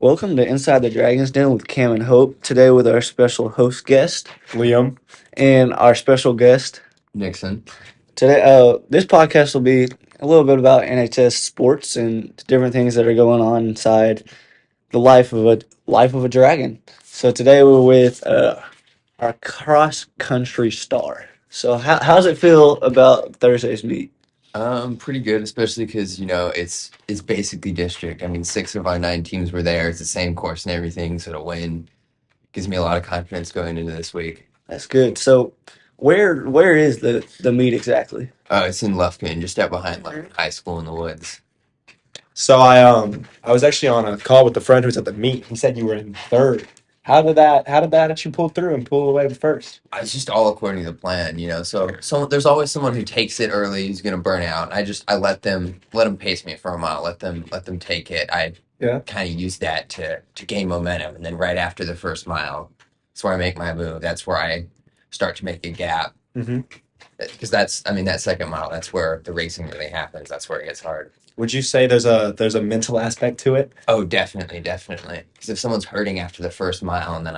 Welcome to Inside the Dragon's Den with Cam and Hope. Today with our special host guest Liam. and our special guest Nixon. today. This podcast will be a little bit about NHS sports and different things that are going on inside the life of a dragon. So today we're with our cross country star. So how's it feel about Thursday's meet? Pretty good, especially because it's basically district. I mean, 6 of our 9 teams were there. It's the same course and everything, so to win gives me a lot of confidence going into this week. That's good. So where is the meet exactly? It's in Lufkin, just out behind Lufkin High School in the woods. So I was actually on a call with a friend who was at the meet. He said you were in third. How did you pull through and pull away with first? It's just all according to the plan, So there's always someone who takes it early who's gonna burn out. I let them pace me for a mile. Let them take it. I Yeah. kind of use that to gain momentum, and then right after the first mile, that's where I make my move. That's where I start to make a gap. Mm-hmm. Because that second mile, that's where the racing really happens. That's where it gets hard. Would you say there's a mental aspect to it? Oh, definitely. Because if someone's hurting after the first mile and then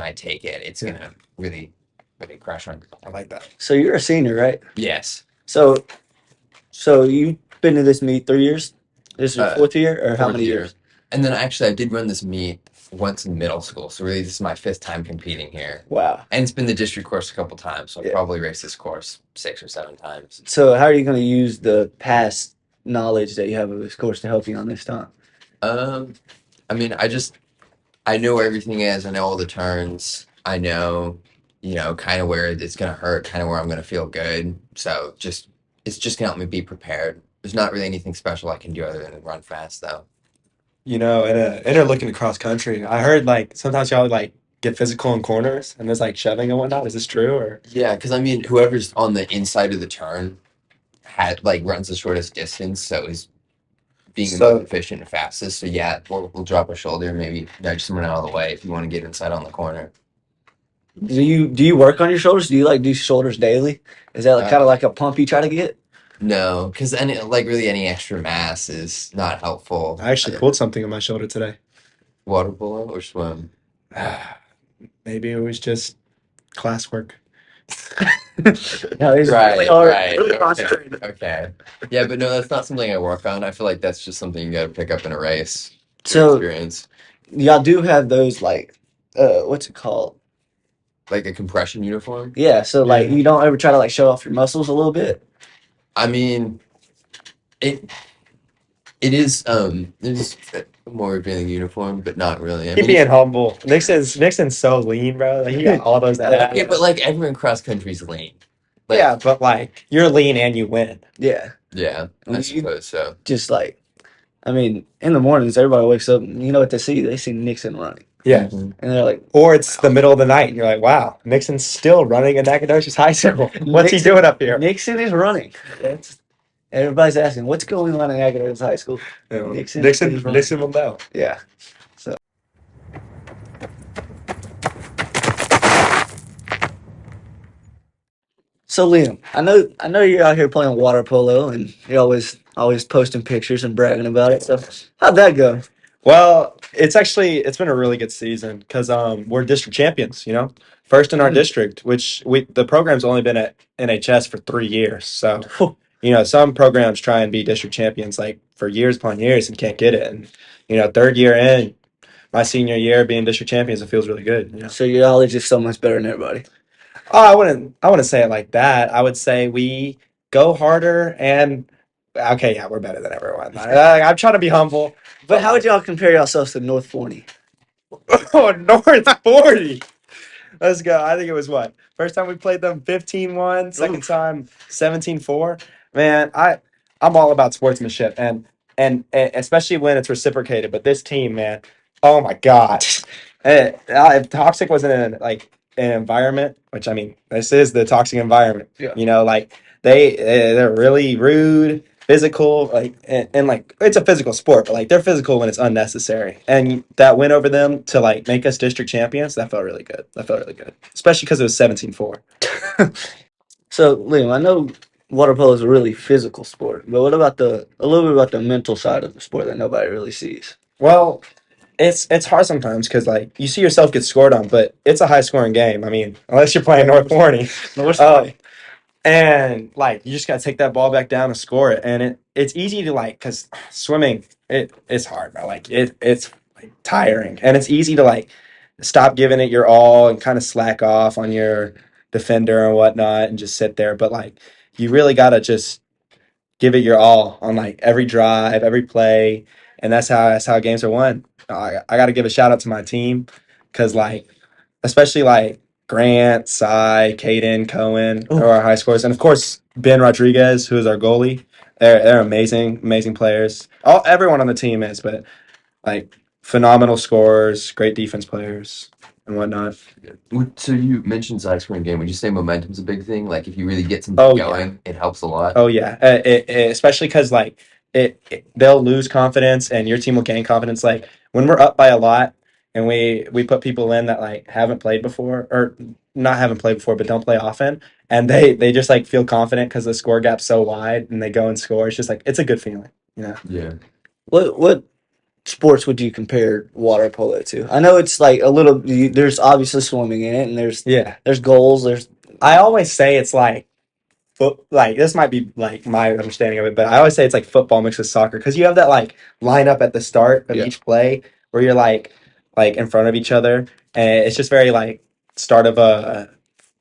I take it, it's gonna really, really crush them. I like that. So you're a senior, right? Yes. So you've been to this meet 3 years? This is your fourth year, or how Fourth many year. years? And then actually, I did run this meet once in middle school. So really, this is my 5th time competing here. Wow. And it's been the district course a couple times. So I've Yeah. probably raced this course 6 or 7 times. So how are you going to use the past knowledge that you have of this course to help you on this time? I mean, I know where everything is. I know all the turns. I know, kind of where it's gonna hurt, kind of where I'm gonna feel good. So it's just gonna help me be prepared. There's not really anything special I can do other than run fast, though. In looking across country, I heard like sometimes y'all like get physical in corners and there's like shoving and whatnot. Is this true or? Yeah, because I mean, whoever's on the inside of the turn runs the shortest distance, so is being the most efficient and fastest. So yeah, we'll drop a shoulder, maybe nudge someone out of the way if you want to get inside on the corner. Do you work on your shoulders? Do you do shoulders daily? Is that kind of like a pump you try to get? No, because really any extra mass is not helpful. I actually pulled something on my shoulder today. Water polo or swim? Maybe it was just classwork. No, it's really hard. Really concentrated. Okay. Yeah, but no, that's not something I work on. I feel like that's just something you got to pick up in a race. So Experience. y'all do have those what's it called? Like a compression uniform? Yeah. So Yeah. you don't ever try to show off your muscles a little bit? I mean, it is a more revealing uniform, but not really. I He mean, being humble. Nixon's so lean, bro. Like, he got all those abs. yeah, but everyone cross country's lean. Yeah, but you're lean and you win. Yeah. Yeah, I You- suppose so. Just I mean, in the mornings, everybody wakes up and you know what they see? They see Nixon running. Yeah. Mhm. And they're like, Or it's the middle of the night and you're like, wow, Nixon's still running in Nacogdoches High School. What's he doing up here? Nixon is running. Everybody's asking, what's going on in Nacogdoches High School? Nixon is running. Nixon will know. Yeah. So Liam, I know you're out here playing water polo and you're always posting pictures and bragging about it. So how'd that go? Well, it's been a really good season because we're district champions, first in our district, which the program's only been at NHS for 3 years. So, some programs try and be district champions for years upon years and can't get it. And, third year in, my senior year being district champions, it feels really good. So your knowledge is so much better than everybody. Oh, I wouldn't say it like that. I would say we go harder and okay, yeah, we're better than everyone. I'm trying to be humble. But how would y'all compare yourselves to North 40? Oh, North 40. Let's go. I think it was what? First time we played them 15-1, second time 17-4. Man, I'm all about sportsmanship and especially when it's reciprocated. But this team, man, oh my God. If Toxic wasn't in an environment, which I mean, this is the toxic environment. Yeah. They're really rude, physical, and it's a physical sport, but they're physical when it's unnecessary. And that win over them to make us district champions, that felt really good. Especially because it was 17-4. So Liam, I know water polo is a really physical sport, but what about a little bit about the mental side of the sport that nobody really sees? Well, it's hard sometimes because like you see yourself get scored on, but it's a high scoring game. I mean, unless you're playing North Forney. North Uh, Forney. And like you just gotta take that ball back down and score it. And it's easy to like because swimming it's hard, bro. Like it's like tiring. And it's easy to like stop giving it your all and kind of slack off on your defender and whatnot and just sit there. But like you really gotta just give it your all on like every drive, every play, and that's how games are won. I got to give a shout out to my team because like especially like Grant, Cy, Caden, Cohen are our high scores, and of course Ben Rodriguez, who is our goalie. They're amazing players. Everyone on the team is, but like phenomenal scorers, great defense players, and whatnot. So you mentioned side scoring game. Would you say momentum's a big thing? Like if you really get something Oh, yeah. going, it helps a lot. Oh yeah, especially because like they'll lose confidence and your team will gain confidence. Like when we're up by a lot and we put people in that like haven't played before or not haven't played before but don't play often, and they just like feel confident because the score gap's so wide and they go and score. It's just like it's a good feeling, you know. Yeah. What sports would you compare water polo to? I know it's like a little. There's obviously swimming in it, and Yeah, there's goals. There's I always say it's like this might be like my understanding of it, but I always say it's like football mixed with soccer because you have that like lineup at the start of Yeah. each play where you're like in front of each other, and it's just very like start of a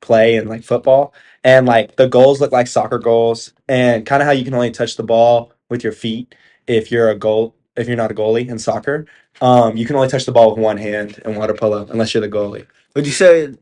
play and like football, and like the goals look like soccer goals, and kind of how you can only touch the ball with your feet if you're not a goalie in soccer. You can only touch the ball with one hand in water polo unless you're the goalie. would you say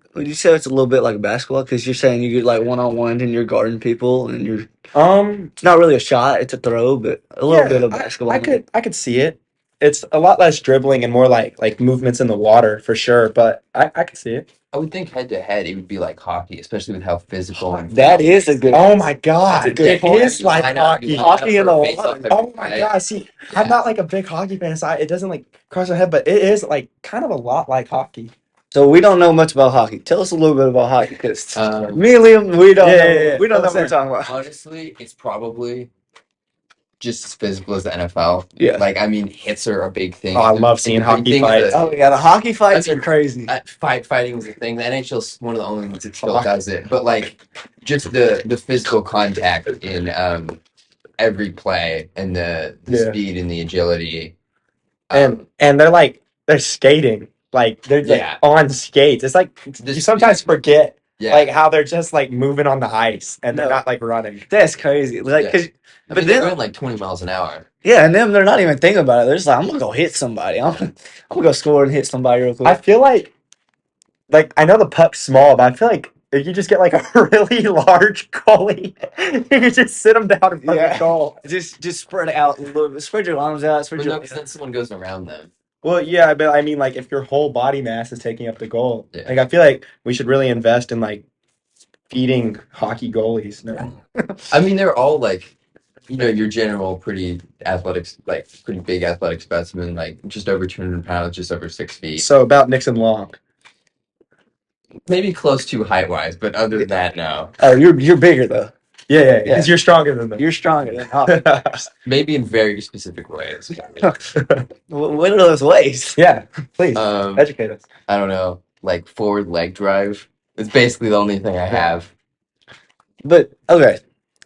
it's a little bit like basketball because you're saying you get like 1-on-1 and you're guarding people and you're it's not really a shot, it's a throw, but a little bit of basketball. I could see it. It's a lot less dribbling and more like movements in the water for sure, but I could see it. I would think head to head it would be like hockey, especially with how physical and That is a good. Oh my god, That's a good it point. is like Line up- hockey. line up Hockey in for the a face-off water. every Oh my play. god, see, I'm Yeah. not like a big hockey fan, so it doesn't like cross my head, but it is like kind of a lot like hockey. So we don't know much about hockey. Tell us a little bit about hockey because Um, me and Liam, we don't Yeah, know. yeah, yeah. We don't know That's what we're it. talking about. Honestly, it's probably just as physical as the NFL. Yeah. Like, I mean, hits are a big thing. Oh, I The- love the seeing big hockey thing is fights. the- Oh yeah, the hockey fights I mean, are crazy. fighting is a thing. The NHL's one of the only ones that still Fuck. does it. But like, just the physical contact in every play and the Yeah. speed and the agility. And they're skating. Like they're like Yeah. on skates. It's like The you sometimes speed- forget yeah. like how they're just like moving on the ice and they're No. not like running. That's crazy. Like, Yeah. 'cause- I but mean, they're then going like 20 miles an hour. yeah, and then they're not even thinking about it. They're just like, I'm gonna go hit somebody. I'm gonna go score and hit somebody real quick. I feel like I know the puck's small, but I feel like if you just get like a really large goalie, you can just sit them down in front of Yeah. the goal. just spread it out a little bit. Spread your arms out. Spread But your. no, because then someone goes around them. Well, yeah, but I mean, like if your whole body mass is taking up the goal, Yeah. like I feel like we should really invest in like feeding hockey goalies. No. I mean, they're all like, your general pretty athletic, like pretty big athletic specimen, like just over 200 pounds, just over 6 feet. So about Nixon Long. Maybe close to height wise, but other than that, no. Oh, you're bigger though. Yeah, because you're stronger than them. You're stronger than hockey. Maybe in very specific ways. What are those ways? Yeah, please Um, educate us. I don't know, like forward leg drive. It's basically the only thing I have. But okay,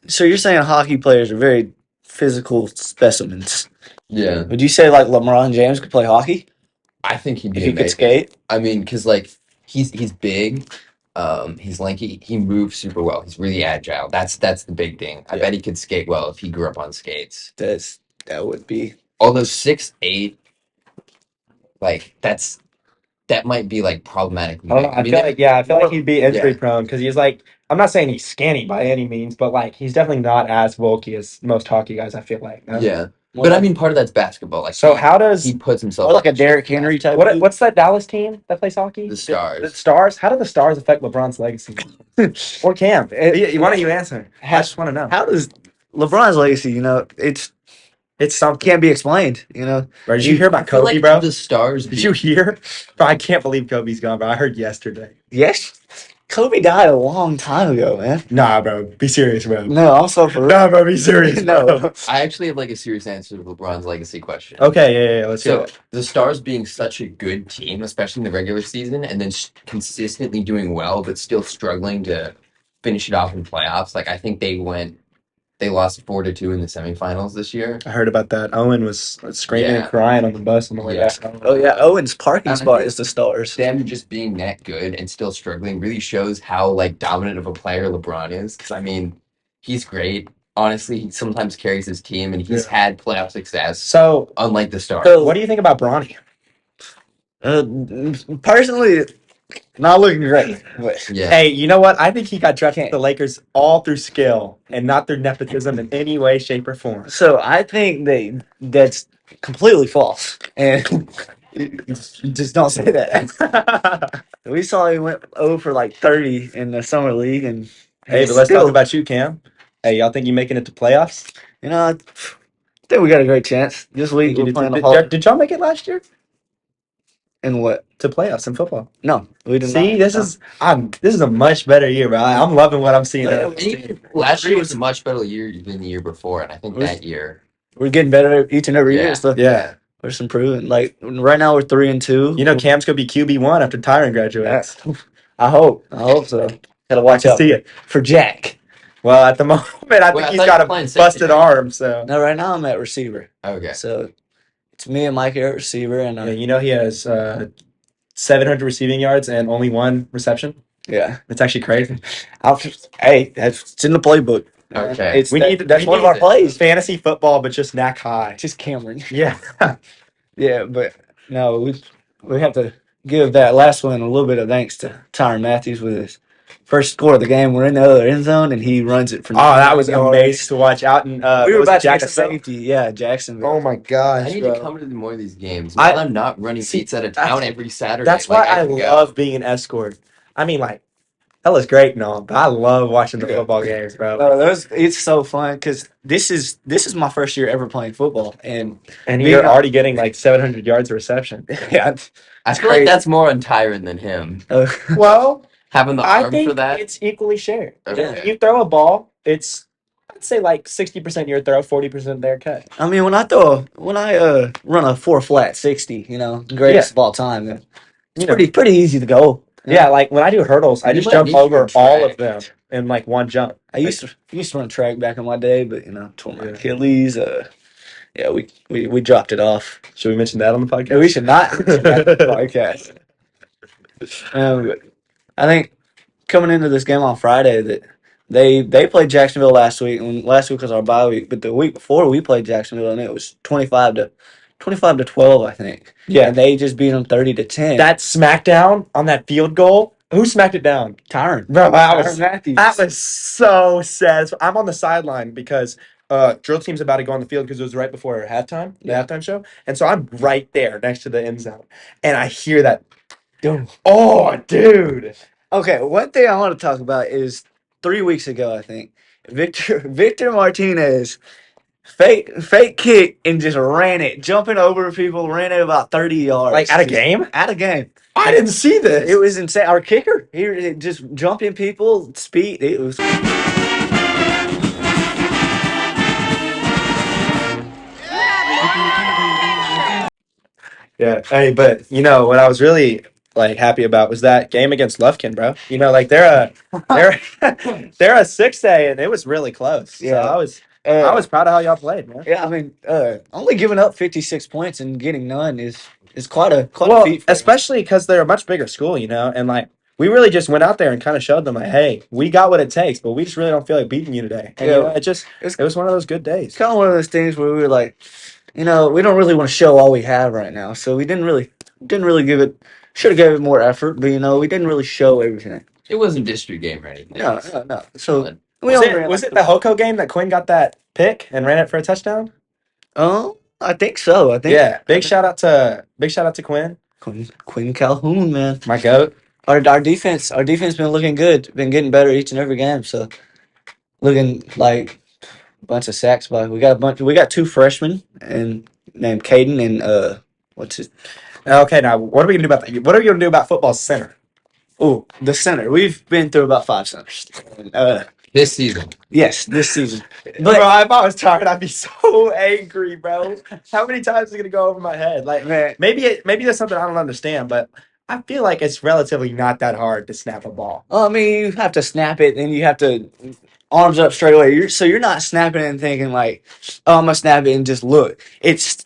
so you're saying hockey players are very physical specimens. Yeah, Would you say like LeBron James could play hockey I think he'd be if he could amazing. skate? I mean, because like he's big, he's lanky, he moves super well. He's really agile. That's the big thing. I Yeah. bet he could skate well if he grew up on skates. That would be. Although 6'8", like that might be like problematic. I don't know. I feel like he'd be injury Yeah. prone because he's like. I'm not saying he's skinny by any means, but like he's definitely not as bulky as most hockey guys. I feel like. No? Yeah, but I mean, part of that's basketball. Like, So how does he puts himself Or like a Derrick Henry type. dude. what's that Dallas team that plays hockey? The Stars. The Stars. How do the Stars affect LeBron's legacy? Or Cam? Why don't you answer? I just want to know. How does LeBron's legacy? It's something. can't be explained. Bro, did you hear I about feel Kobe, like bro? the Stars. Did you hear? Bro, I can't believe Kobe's gone, bro. I heard yesterday. Yes. Kobe died a long time ago, man. Nah, bro. Be serious, bro. No, I'm so for real. Nah, bro. Be serious, bro. No. I actually have like a serious answer to LeBron's legacy question. Okay, yeah. Let's hear So it. the Stars being such a good team, especially in the regular season, and then consistently doing well, but still struggling to finish it off in playoffs. Like I think they lost 4-2 in the semifinals this year. I heard about that. Owen was screaming and Yeah. crying on the bus on the way Yeah. back. Oh yeah, Owen's parking And I spot think is the Stars. Them just being that good and still struggling really shows how like dominant of a player LeBron is. Because I mean, he's great. Honestly, he sometimes carries his team, and he's had playoff success. So, Unlike the Stars. what do you think about Bronny? Personally, not looking great. But Yeah. Hey, you know what? I think he got drafted to the Lakers all through skill and not through nepotism in any way, shape, or form. so I think that's completely false, and just don't say that. We saw he went over like 30 in the summer league, and Hey, he's but let's still, talk about you, Cam. Hey, y'all think you making it to playoffs? you know, I think we got a great chance this week. We're playing the Hawks. Did y'all make it last year And what? to playoffs in football? No, we did See, not. this is a much better year, bro. I'm loving what I'm seeing. Yeah, out of this team. Last year was a much better year than the year before, and I think that year. We're getting better each and every year. Yeah. So Yeah. we're just improving. Like right now, we're 3-2. You know, Cam's gonna be QB1 after Tyron graduates. I hope so. Gotta watch To out see it. for Jack. Well, at the moment, I Well, think I he's thought got you a were playing safety, busted right? arm. So No, right now I'm at receiver. Okay. So it's me and Mike here at receiver, and yeah, you know he has 700 receiving yards and only one reception. yeah. It's actually crazy. Hey, it's in the playbook. Okay. That's one of our plays. Fantasy football, but just Nac high. Just Cameron. Yeah. Yeah, but no, we have to give that last one a little bit of thanks to Tyron Matthews with his first score of the game. We're in the other end zone, and he runs it from. Oh, that was 9 yards. amazing to watch out in. We were what was about it, to get some Jacksonville? safety. Yeah, Jacksonville. Oh my gosh, I need bro. to come to more of these games. I- I'm not running See, beats out of that's- town every Saturday. That's Like, why I can go. love being an escort. I mean, like, hell is great and all, but I love watching the Yeah. football games, bro. No, it's so fun because this is my first year ever playing football, and And being you're a- already getting like 700 yards of reception. yeah, I feel crazy. like that's more on Tyron than him. Well, Having the I arm think for that. it's equally shared. Okay. When you throw a ball, it's I'd say like 60% your throw, 40% their cut. I mean, when I run a 4 flat 60, greatest of all time, then it's You know, pretty easzy to go. yeah, like when I do hurdles, I You just might jump need to over run all of track. them in like one jump. I used to run track back in my day, but tore my Yeah. Achilles. Yeah, we dropped it off. Should we mention that on the podcast? Yeah, we should not mention that in the podcast. But I think coming into this game on Friday that they played Jacksonville last week, and last week was our bye week. But the week before we played Jacksonville, and it was 25-12, I think. Yeah. And they just beat them 30-10. That smackdown on that field goal. Who smacked it down? Tyron. Bro, Tyron Matthews. that was so sad. So I'm on the sideline because drill team's about to go on the field because it was right before halftime, the Yeah. halftime show. And so I'm right there next to the end zone. And I hear that. Dude. Oh, dude. Okay, one thing I want to talk about is 3 weeks ago, I think Victor Martinez fake kick and just ran it, jumping over people, ran it about 30 yards. Like at a game? At a game. I didn't see this. It was insane. Our kicker, he just jumping people, speed. It was. Yeah. Hey, but what I was really like happy about was that game against Lufkin, bro. Like they're they're a 6A and it was really close. Yeah. So I was proud of how y'all played, man. Yeah, I mean, only giving up 56 points and getting none is quite a Well, feat. For us. especially because they're a much bigger school, and like we really just went out there and kind of showed them like, hey, we got what it takes, but we just really don't feel like beating you today. And Yeah. it was one of those good days. It's kind of one of those things where we were like, we don't really want to show all we have right now, so we didn't really give it. Should have gave it more effort, but we didn't really show everything. It wasn't district game or anything. No. So But we Was only ran was like it the Hoko game that Quinn got that pick and ran it for a touchdown? I think so. I think. Yeah. Big shout out to Quinn, Quinn Calhoun, man. my goat. Our defense been looking good. Been getting better each and every game. So looking like a bunch of sacks. But we got 2 freshmen and named Caden and what's his. Okay, now what are we gonna do about that? What are we gonna do about football center? Oh, the center. We've been through about 5 centers. This season. Yes, this season. Bro, But if I was tired, I'd be so angry, bro. How many times is it gonna go over my head? Like man, maybe that's something I don't understand, but I feel like it's relatively not that hard to snap a ball. I mean, you have to snap it, and you have to arms up straight away. You're not snapping and thinking like, "Oh, I'm gonna snap it and just look." It's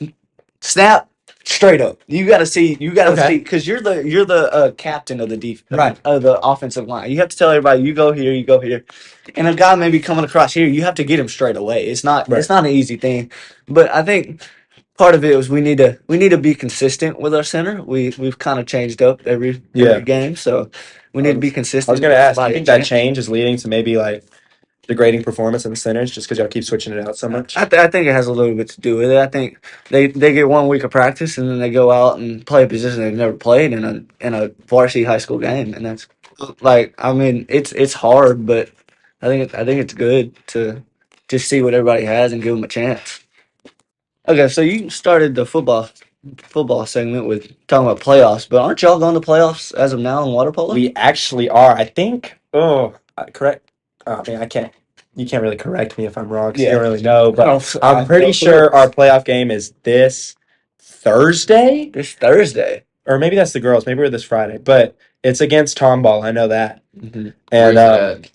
snap straight up. You got to see. You got to Okay. see because you're the captain of the Right. of the offensive line. You have to tell everybody, you go here, you go here, and a guy may be coming across here. You have to get him straight away. It's not Right. it's not an easy thing, but I think part of it was we need to be consistent with our center. We've kind of changed up every game, so we need to be consistent. I was gonna ask, do you Everybody think that chance. change is leading to maybe like degrading performance in the centers just because y'all keep switching it out so much? I think it has a little bit to do with it. I think they get 1 week of practice and then they go out and play a position they've never played in a varsity high school game, and that's like I mean it's hard, but I think it's good to just see what everybody has and give them a chance. Okay, so you started the football segment with talking about playoffs, but aren't y'all going to playoffs as of now in water polo? We actually are. I think. Oh, correct. Oh man, I can't. You can't really correct me if I'm wrong because you Yeah. don't really know. But I I'm pretty don't sure know. our playoff game is this Thursday, This Thursday. or maybe that's the girls. Maybe we're this Friday. But it's against Tomball. I know that. Mm-hmm. And Where's that?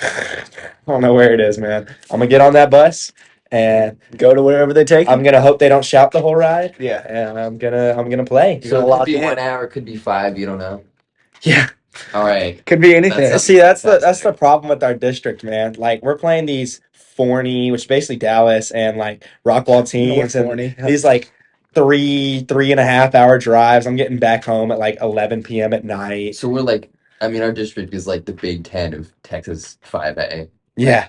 I don't know where it is, man. I'm gonna get on that bus and Go to wherever they take you. I'm gonna hope they don't shout the whole ride. Yeah. And I'm gonna play. You're So gonna it lock could be in. 1 hour, it could be 5. You don't know. Yeah. All right. Could be anything. That's- See, that's the Fantastic. problem with our district, man. Like we're playing these Forney, which is basically Dallas, and like Rockwall teams, and Forney. these like 3.5 hour drives. I'm getting back home at like 11 p.m. at night. So we're like, I mean, our district is like the Big Ten of Texas 5A. Yeah,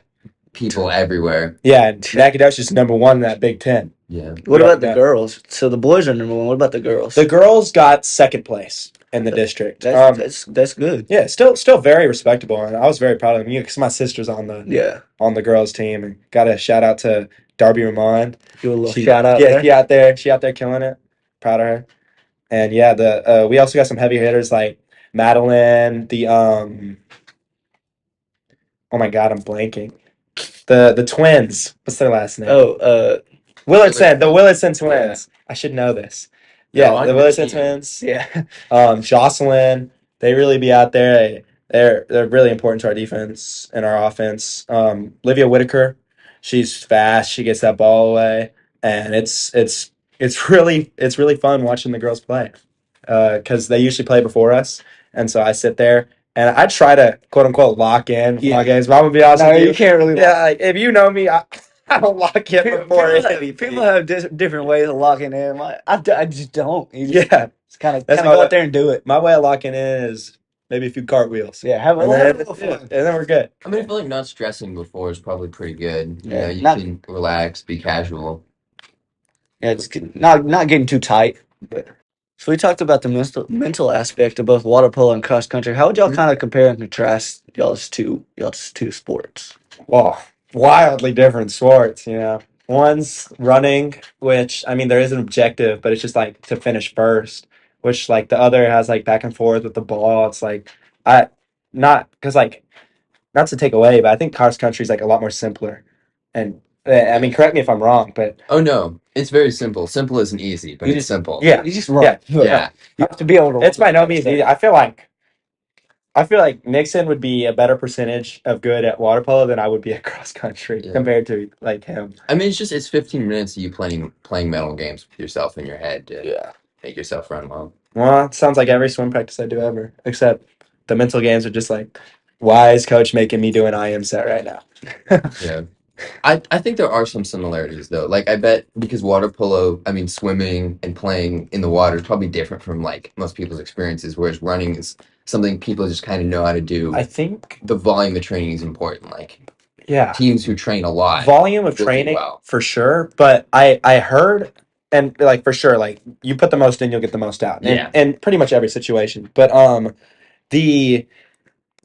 People everywhere. yeah. And Nacogdoches is #1 in that Big Ten. Yeah. What Yeah, about the yeah. girls? So the boys are number 1. What about the girls? The girls got second place in the district. That's good. Yeah, still very respectable, and I was very proud of them because my sister's on the girls team, and got a shout out to Darby Ramon. Do a little She- shout out yeah, there. she out there killing it. Proud of her. And yeah, the we also got some heavy hitters like Madeline, oh my god, I'm blanking. The twins. What's their last name? Oh, Willardson, the Willardson twins. I should know this. They're Yeah, on the your Willardson team. twins. yeah. Jocelyn, they really be out there. They're really important to our defense and our offense. Livia Whitaker, she's fast. She gets that ball away, and it's really fun watching the girls play, because they usually play before us, and so I sit there and I try to quote unquote lock in Yeah. my games. But I'm gonna be honest No, with you you. can't really. Yeah, like, if you know me, I don't lock in before anything. People have different ways of locking in. I just don't. You just, Yeah, just kind of That's go my- out there and do it. my way of locking in is maybe a few cartwheels. Yeah, have a And then, little yeah, fun. and then we're good. I mean, I feel like not stressing before is probably pretty good. You Yeah, know, you not- can relax, be casual. Yeah, it's not getting too tight. But so we talked about the mental aspect of both water polo and cross country. How would y'all kind of compare and contrast y'all's two sports? Well, wildly different sports, you know. One's running, which I mean there is an objective, but it's just like to finish first. Which like the other has like back and forth with the ball. It's like I not because like not to take away, but I think cross country is like a lot more simpler. And I mean, correct me if I'm wrong, but Oh no, it's very simple. Simple isn't easy, but You it's just- simple. yeah, You just run. Yeah. Yeah. You have to be able to. it's by no means easy. I feel like Nixon would be a better percentage of good at water polo than I would be at cross country Yeah. compared to like him. I mean, it's 15 minutes of you playing mental games with yourself in your head to Yeah. make yourself run well. Well, it sounds like every swim practice I do ever, except the mental games are just like, why is coach making me do an IM set right now? Yeah. I think there are some similarities though. Like I bet because water polo, I mean swimming and playing in the water is probably different from like most people's experiences, whereas running is something people just kind of know how to do. I think, The volume of training is important. Like yeah, teams who train a lot. volume of will do training well. for sure. But I heard, and like for sure, like you put the most in, you'll get the most out. And, Yeah. and pretty much every situation. But the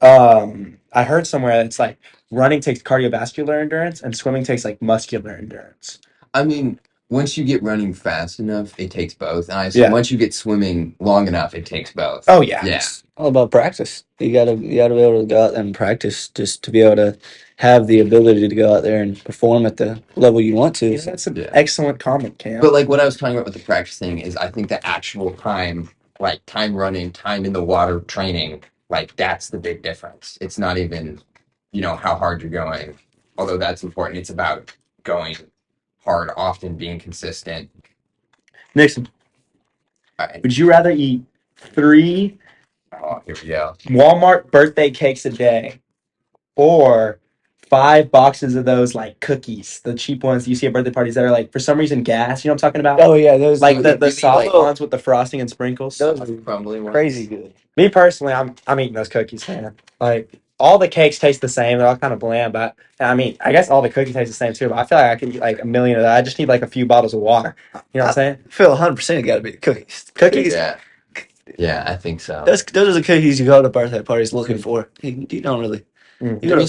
I heard somewhere it's like running takes cardiovascular endurance and swimming takes like muscular endurance. I mean, once you get running fast enough, it takes both. And I assume once you get swimming long enough, it takes both. Oh yeah. Yeah. It's all about practice. You gotta be able to go out there and practice just to be able to have the ability to go out there and perform at the level you want to. That's an excellent comment, Cam. But like what I was talking about with the practice thing is I think the actual time, like time running, time in the water training, like that's the big difference. It's not even, how hard you're going, although that's important. It's about going hard, often being consistent. Nixon, All right. would you rather eat 3 Oh, here we go. Walmart birthday cakes a day or 5 boxes of those like cookies, the cheap ones you see at birthday parties that are like for some reason gas? You know what I'm talking about? Oh yeah, those Like the really, soft like- ones with the frosting and sprinkles. those Like are crumbly ones. crazy good. Me personally, I'm eating those cookies, man. Like all the cakes taste the same. They're all kind of bland, but I mean, I guess all the cookies taste the same too. But I feel like I can eat like a million of that. I just need like a few bottles of water. You know what I'm saying? I feel 100% it got to be the cookies. Cookies? Yeah, I think so. Those are the cookies you go to birthday parties looking for. You don't really. Mm. You I know, mean,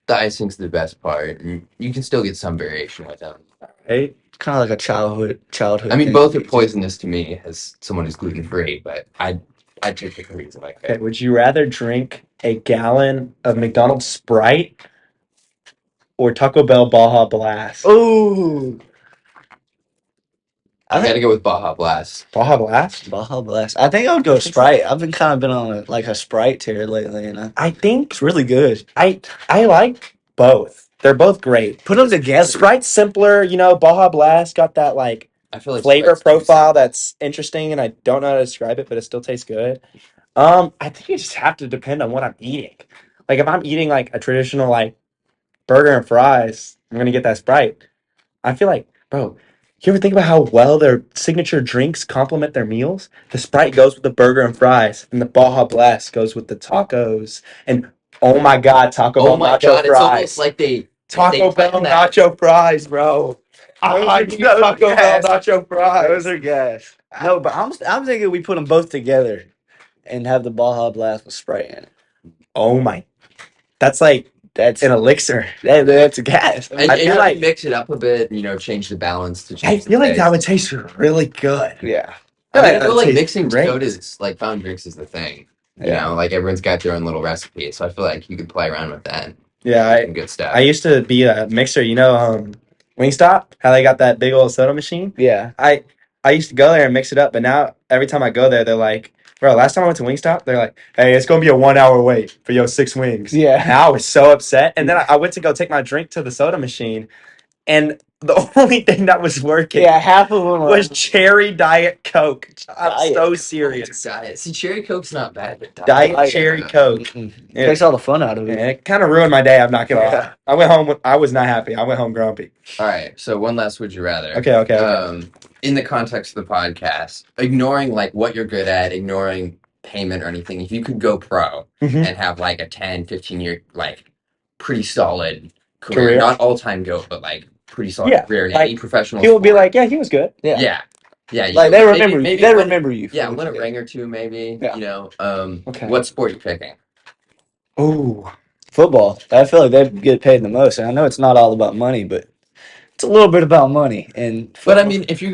the icing's the best part, and you can still get some variation with them. Hey, it's kind of like a childhood. I mean, thing both to are eat. poisonous to me as someone who's gluten free, but I'd take the cookies if I could. okay. Would you rather drink a gallon of McDonald's Sprite or Taco Bell Baja Blast? Ooh, I gotta go with Baja Blast. Baja Blast? Baja Blast. I think I would go Sprite. I've been on a Sprite tear lately, and I think it's really good. I like both. They're both great. Put them together. Sprite's simpler, Baja Blast got that like I feel like flavor Sprite's too profile simple. that's interesting, and I don't know how to describe it, but it still tastes good. I think you just have to depend on what I'm eating. Like if I'm eating like a traditional like burger and fries, I'm gonna get that Sprite. I feel like, bro, you ever think about how well their signature drinks complement their meals? The Sprite goes with the burger and fries, and the Baja Blast goes with the tacos. And oh my God, Taco Bell Oh my nacho god, it's almost fries. like they Taco Bell planned that. nacho fries, bro. I need those are Taco Bell gas. nacho fries. Those are gas. No, but I'm thinking we put them both together and have the Baja Blast with Sprite in it. Oh my, that's like That's an elixir. that's a gas. And I if feel you like- mix it up a bit, change the balance to I change feel the like that taste. would taste really good. Yeah. I feel like Tastes mixing great. sodas, like fountain drinks, is the thing. Yeah. Like everyone's got their own little recipe, so I feel like you could play around with that. Yeah, Some good stuff. I used to be a mixer. Wingstop, how they got that big old soda machine. Yeah. I used to go there and mix it up, but now every time I go there, they're like, bro, last time I went to Wingstop, they're like, hey, it's gonna be a 1 hour wait for your 6 wings. And Yeah. I was so upset. And then I went to go take my drink to the soda machine, and the only thing that was working Yeah. Half of them was cherry Diet Coke. I'm Diet so Coke. serious. Diet. See, cherry Coke's not bad, but Diet cherry Coke. Yeah. Takes all the fun out of And it. it kind of ruined my day. I'm not gonna lie. Yeah. I went home. I was not happy. I went home grumpy. All right, so one last would you rather. Okay. In the context of the podcast, ignoring like what you're good at, ignoring payment or anything, if you could go pro Mhm. and have like a 10, 15 year, like pretty solid career, Career? not all time GOAT, but like pretty solid Yeah, career in like, any professional People would be sport. like, yeah, he was good. Yeah. Yeah. Like they remember maybe they win- remember you. Yeah, for win a it. ring or two, maybe. Yeah. Okay. What sport you picking? Ooh. Football. I feel like they get paid the most. And I know it's not all about money, but it's a little bit about money. And But I football- mean, if you're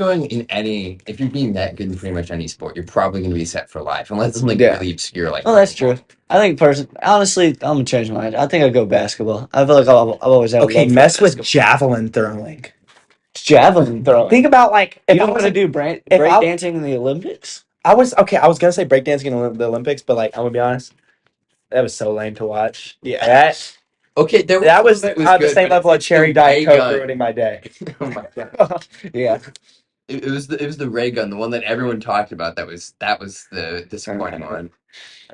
being that good in pretty much any sport, you're probably going to be set for life, unless it's something Yeah. really obscure like. Oh, that's true. I think honestly, I'm gonna change my mind. I think I'd go basketball. I feel like I've always had. a Okay, love for mess with basketball. javelin throwing. Javelin throwing. Think about like you if I don't was want to do break if I- dancing in the Olympics. I was gonna say breakdancing in the Olympics, but like I'm gonna be honest, that was so lame to watch. Yeah. Okay, That was good, at the same but level of it's cherry the Diet ray Coke gun. ruining my day. Oh my god! Yeah. It was the ray gun, the one that everyone talked about. That was the disappointing one.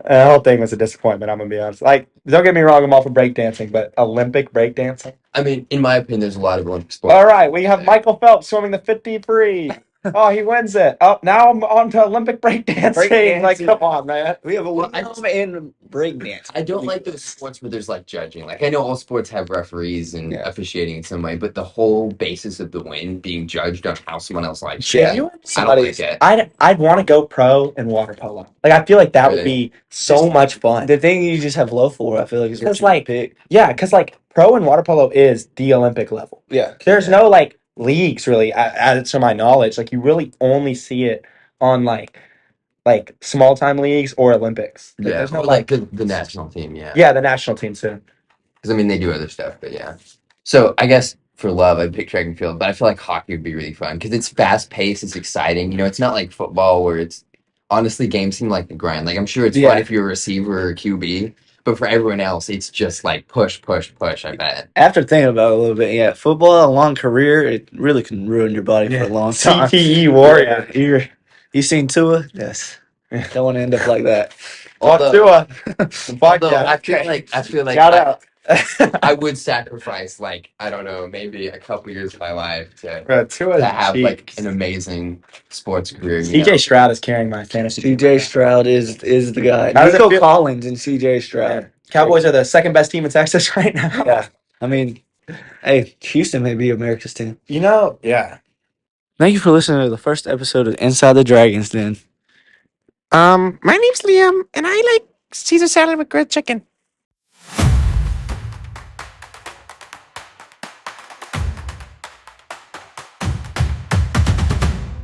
The whole thing was a disappointment. I'm gonna be honest. Like, don't get me wrong, I'm all for breakdancing, but Olympic breakdancing. I mean, in my opinion, there's a lot of Olympic sports. All right, we have Michael Phelps swimming the 50 free. Oh, he wins it. Oh, now I'm on to Olympic breakdancing. Breakdancing. Like, come on, man. We have a Well, and break dance. I don't like those sports where there's like judging. Like I know all sports have referees and Yeah. officiating in some way, but the whole basis of the win being judged on how someone else likes Yeah. it, I don't Somebody's- like it. I'd want to go pro in water polo. Like, I feel like that would be so much fun. The thing you just have love for, I feel like, is what Because, you like, pick. Yeah, because like pro in water polo is the Olympic level. Yeah. There's no like leagues really added to my knowledge. Like you really only see it on like small time leagues or Olympics. Like, Yeah, there's no or like the national team. Yeah. yeah, the national team too. Because I mean, they do other stuff, but yeah. So I guess for love, I'd pick track and field, but I feel like hockey would be really fun because it's fast paced, it's exciting. You know, it's not like football where it's honestly games seem like the grind. Like I'm sure it's fun Yeah. if you're a receiver or a QB, but for everyone else, it's just like push, push, push. I bet. After thinking about it a little bit, yeah, football, a long career, it really can ruin your body for a long time. CTE warrior. Yeah, you seen Tua? Yes. Don't want to end up like that. Although, Fuck although yeah. I feel like Shout out. I would sacrifice like I don't know maybe a couple years of my life to Bro, Tua's have like cheeks. an amazing sports career. You CJ know? Stroud is carrying my fantasy team. CJ Stroud is the guy. How does it Nico feel- Collins and CJ Stroud. Yeah. Cowboys are the second best team in Texas right now. Yeah. I mean, hey, Houston may be America's team. You know, yeah. Thank you for listening to the first episode of Inside the Dragons Den. My name's Liam, and I like Caesar salad with grilled chicken.